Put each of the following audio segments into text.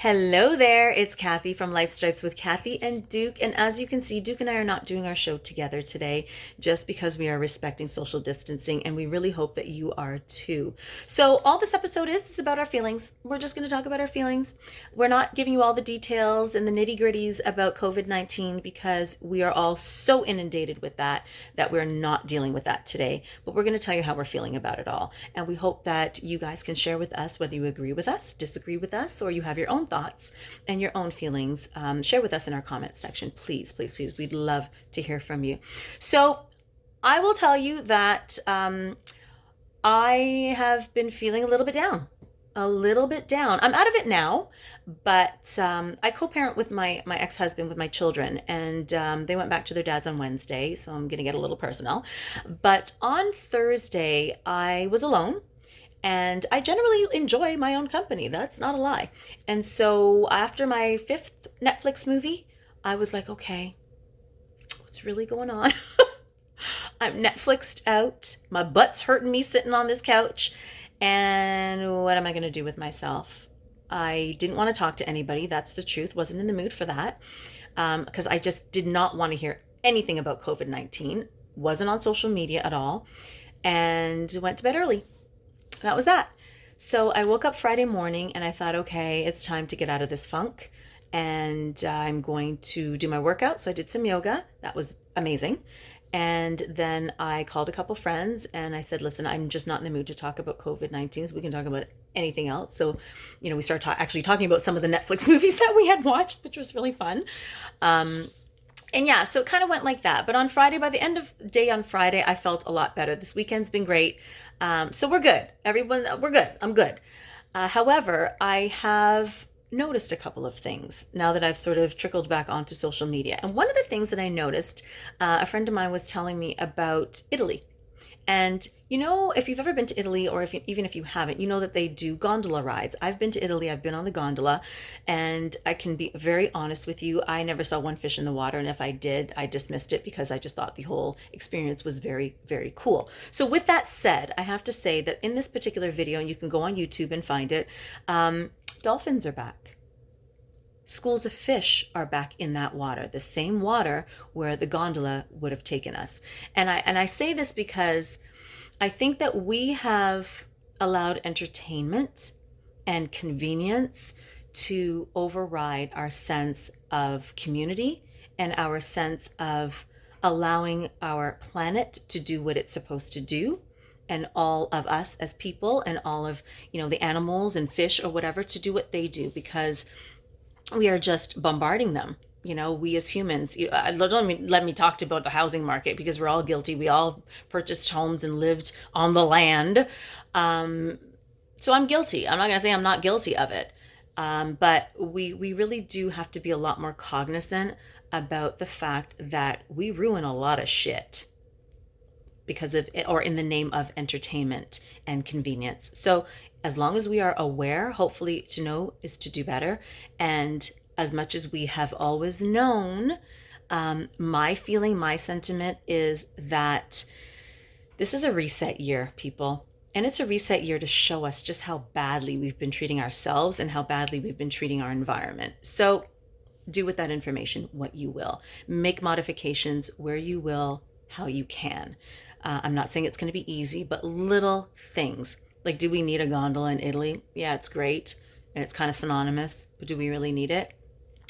Hello there, it's Kathy from Life Stripes with Kathy and Duke. And as you can see, Duke and I are not doing our show together today just because we are respecting social distancing, and we really hope that you are too. So all this episode is about our feelings. We're just going to talk about our feelings. We're not giving you all the details and the nitty-gritties about COVID-19 because we are all so inundated with that we're not dealing with that today. But we're going to tell you how we're feeling about it all. And we hope that you guys can share with us whether you agree with us, disagree with us, or you have your own thoughts and your own feelings. Share with us in our comments section, please, please, please. We'd love to hear from you. So I will tell you that I have been feeling a little bit down. I'm out of it now, but I co-parent with my ex-husband with my children, and they went back to their dads on Wednesday, so I'm going to get a little personal. But on Thursday, I was alone. And I generally enjoy my own company. That's not a lie. And so after my fifth Netflix movie, I was like, okay, what's really going on? I'm Netflixed out. My butt's hurting me sitting on this couch. And what am I going to do with myself? I didn't want to talk to anybody. That's the truth. Wasn't in the mood for that. Because I just did not want to hear anything about COVID-19. Wasn't on social media at all. And went to bed early. That was that. So I woke up Friday morning and I thought, okay, it's time to get out of this funk, and I'm going to do my workout. So I did some yoga. That was amazing. And then I called a couple friends and I said, listen, I'm just not in the mood to talk about COVID-19, so we can talk about anything else. So, we started actually talking about some of the Netflix movies that we had watched, which was really fun. And yeah, so it kind of went like that. But on Friday, by the end of the day on Friday, I felt a lot better. This weekend's been great. So we're good. Everyone, we're good. I'm good. However, I have noticed a couple of things now that I've sort of trickled back onto social media. And one of the things that I noticed, a friend of mine was telling me about Italy. And if you've ever been to Italy, or even if you haven't, you know that they do gondola rides. I've been to Italy, I've been on the gondola, and I can be very honest with you, I never saw one fish in the water, and if I did, I dismissed it because I just thought the whole experience was very, very cool. So with that said, I have to say that in this particular video, and you can go on YouTube and find it, dolphins are back. Schools of fish are back in that water, the same water where the gondola would have taken us. And I say this because I think that we have allowed entertainment and convenience to override our sense of community and our sense of allowing our planet to do what it's supposed to do, and all of us as people and all of, the animals and fish or whatever to do what they do, because we are just bombarding them. We as humans, let me talk about the housing market, because we're all guilty. We all purchased homes and lived on the land. So I'm guilty. I'm not going to say I'm not guilty of it. But we really do have to be a lot more cognizant about the fact that we ruin a lot of shit because of it, or in the name of entertainment and convenience. So as long as we are aware, hopefully to know is to do better. And as much as we have always known, my feeling, my sentiment is that this is a reset year, people. And it's a reset year to show us just how badly we've been treating ourselves and how badly we've been treating our environment. So do with that information what you will. Make modifications where you will, how you can. I'm not saying it's going to be easy, but little things. Like, do we need a gondola in Italy? Yeah, it's great. And it's kind of synonymous, but do we really need it?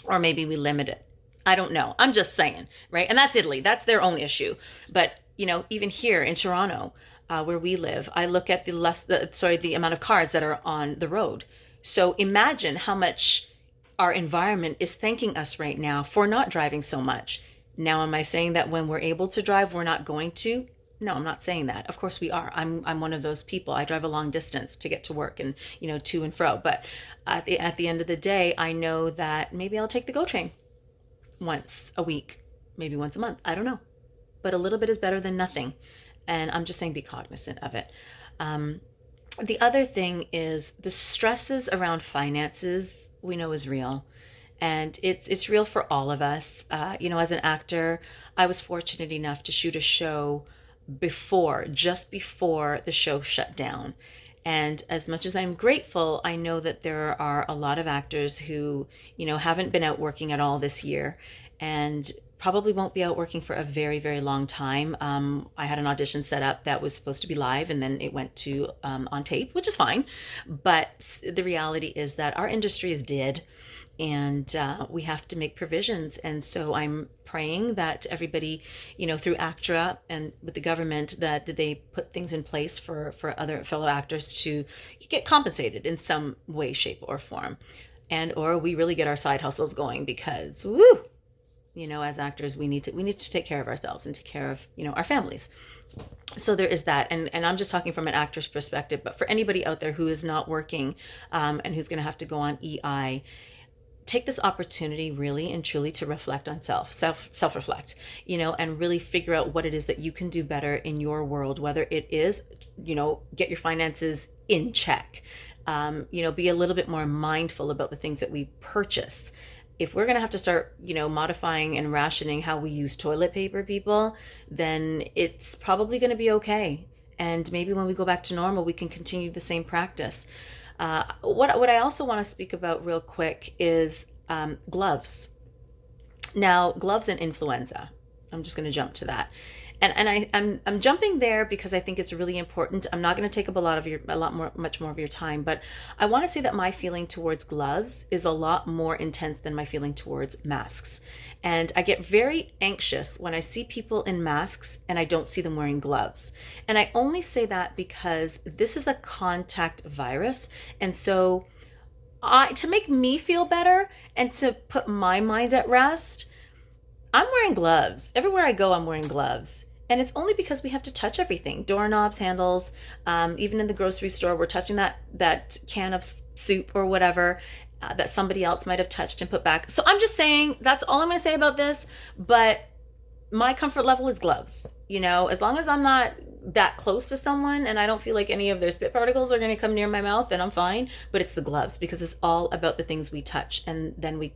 Or maybe we limit it. I don't know. I'm just saying, right? And that's Italy. That's their own issue. But, even here in Toronto, where we live, I look at the amount of cars that are on the road. So imagine how much our environment is thanking us right now for not driving so much. Now, am I saying that when we're able to drive, we're not going to? No, I'm not saying that. Of course we are. I'm one of those people. I drive a long distance to get to work and, to and fro. But at the end of the day, I know that maybe I'll take the GO train once a week, maybe once a month. I don't know. But a little bit is better than nothing. And I'm just saying be cognizant of it. The other thing is the stresses around finances we know is real. And it's real for all of us. As an actor, I was fortunate enough to shoot a show just before the show shut down. And as much as I'm grateful, I know that there are a lot of actors who, haven't been out working at all this year and probably won't be out working for a very, very long time. I had an audition set up that was supposed to be live and then it went to on tape, which is fine. But the reality is that our industry is dead and we have to make provisions. And so I'm praying that everybody, through ACTRA and with the government, that they put things in place for other fellow actors to get compensated in some way, shape, or form. And or we really get our side hustles going because, woo, as actors, we need to take care of ourselves and take care of, our families. So there is that. And I'm just talking from an actor's perspective, but for anybody out there who is not working and who's going to have to go on EI, take this opportunity really and truly to reflect on self-reflect, and really figure out what it is that you can do better in your world, whether it is, get your finances in check, be a little bit more mindful about the things that we purchase. If we're going to have to start, modifying and rationing how we use toilet paper, people, then it's probably going to be okay. And maybe when we go back to normal, we can continue the same practice. What I also want to speak about real quick is gloves. Now, gloves and influenza. I'm just going to jump to that. And I'm jumping there because I think it's really important. I'm not going to take up much more of your time, but I want to say that my feeling towards gloves is a lot more intense than my feeling towards masks. And I get very anxious when I see people in masks and I don't see them wearing gloves. And I only say that because this is a contact virus. And so to make me feel better and to put my mind at rest, I'm wearing gloves. Everywhere I go, I'm wearing gloves. And it's only because we have to touch everything. Doorknobs, handles, even in the grocery store, we're touching that can of soup or whatever that somebody else might have touched and put back. So I'm just saying, that's all I'm going to say about this. But my comfort level is gloves. As long as I'm not that close to someone and I don't feel like any of their spit particles are going to come near my mouth, then I'm fine. But it's the gloves, because it's all about the things we touch. And then we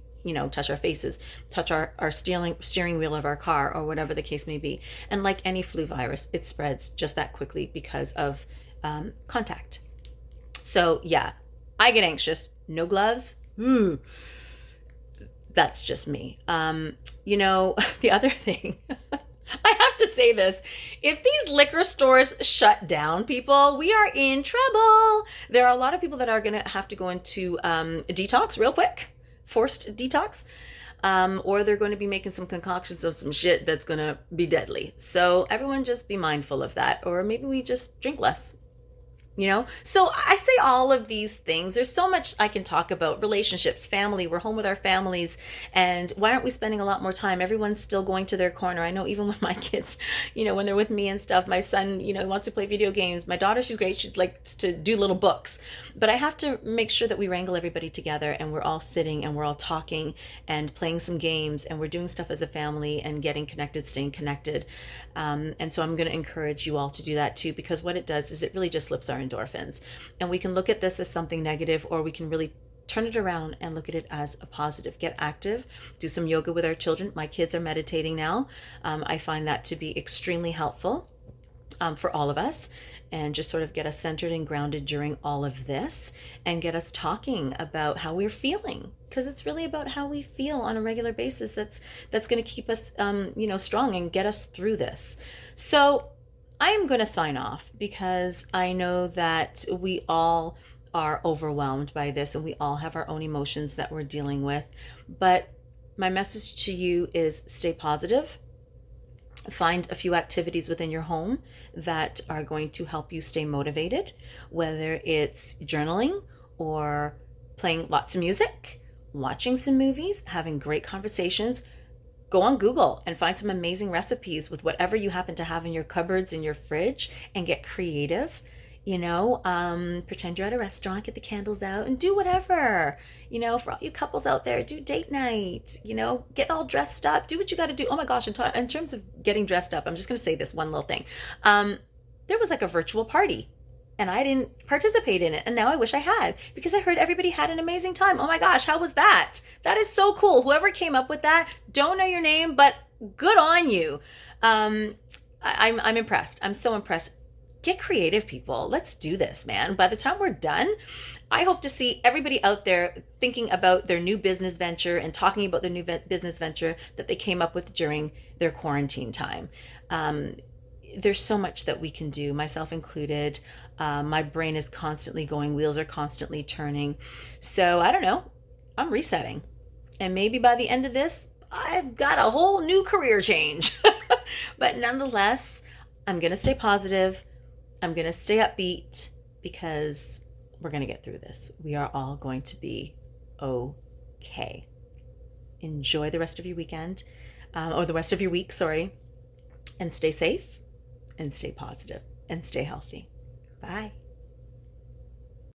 touch our faces, touch our steering wheel of our car, or whatever the case may be. And like any flu virus, it spreads just that quickly because of contact. So yeah, I get anxious. No gloves. That's just me. The other thing, I have to say this. If these liquor stores shut down, people, we are in trouble. There are a lot of people that are going to have to go into detox real quick. Forced detox, or they're going to be making some concoctions of some shit that's going to be deadly. So everyone just be mindful of that, or maybe we just drink less. So I say all of these things. There's so much I can talk about. Relationships, family, we're home with our families. And why aren't we spending a lot more time? Everyone's still going to their corner. I know even with my kids, when they're with me and stuff, my son, wants to play video games. My daughter, she's great. She's likes to do little books. But I have to make sure that we wrangle everybody together and we're all sitting and we're all talking and playing some games and we're doing stuff as a family and getting connected, staying connected. And so I'm going to encourage you all to do that too, because what it does is it really just lifts our endorphins. And we can look at this as something negative, or we can really turn it around and look at it as a positive. Get active, do some yoga with our children. My kids are meditating now. I find that to be extremely helpful for all of us, and just sort of get us centered and grounded during all of this, and get us talking about how we're feeling, because it's really about how we feel on a regular basis that's going to keep us strong and get us through this. So I'm going to sign off because I know that we all are overwhelmed by this and we all have our own emotions that we're dealing with. But my message to you is stay positive. Find a few activities within your home that are going to help you stay motivated, whether it's journaling or playing lots of music, watching some movies, having great conversations. Go on Google and find some amazing recipes with whatever you happen to have in your cupboards, in your fridge, and get creative. Pretend you're at a restaurant, get the candles out and do whatever. For all you couples out there, do date night, get all dressed up, do what you got to do. Oh my gosh, in terms of getting dressed up, I'm just going to say this one little thing. There was like a virtual party and I didn't participate in it. And now I wish I had, because I heard everybody had an amazing time. Oh my gosh, how was that? That is so cool. Whoever came up with that, don't know your name, but good on you. I'm impressed. I'm so impressed. Get creative, people. Let's do this, man. By the time we're done, I hope to see everybody out there thinking about their new business venture and talking about their new business venture that they came up with during their quarantine time. There's so much that we can do, myself included. My brain is constantly going, wheels are constantly turning. So I don't know, I'm resetting. And maybe by the end of this, I've got a whole new career change. But nonetheless, I'm going to stay positive. I'm going to stay upbeat because we're going to get through this. We are all going to be okay. Enjoy the rest of your weekend, or the rest of your week, sorry, and stay safe and stay positive and stay healthy. Bye.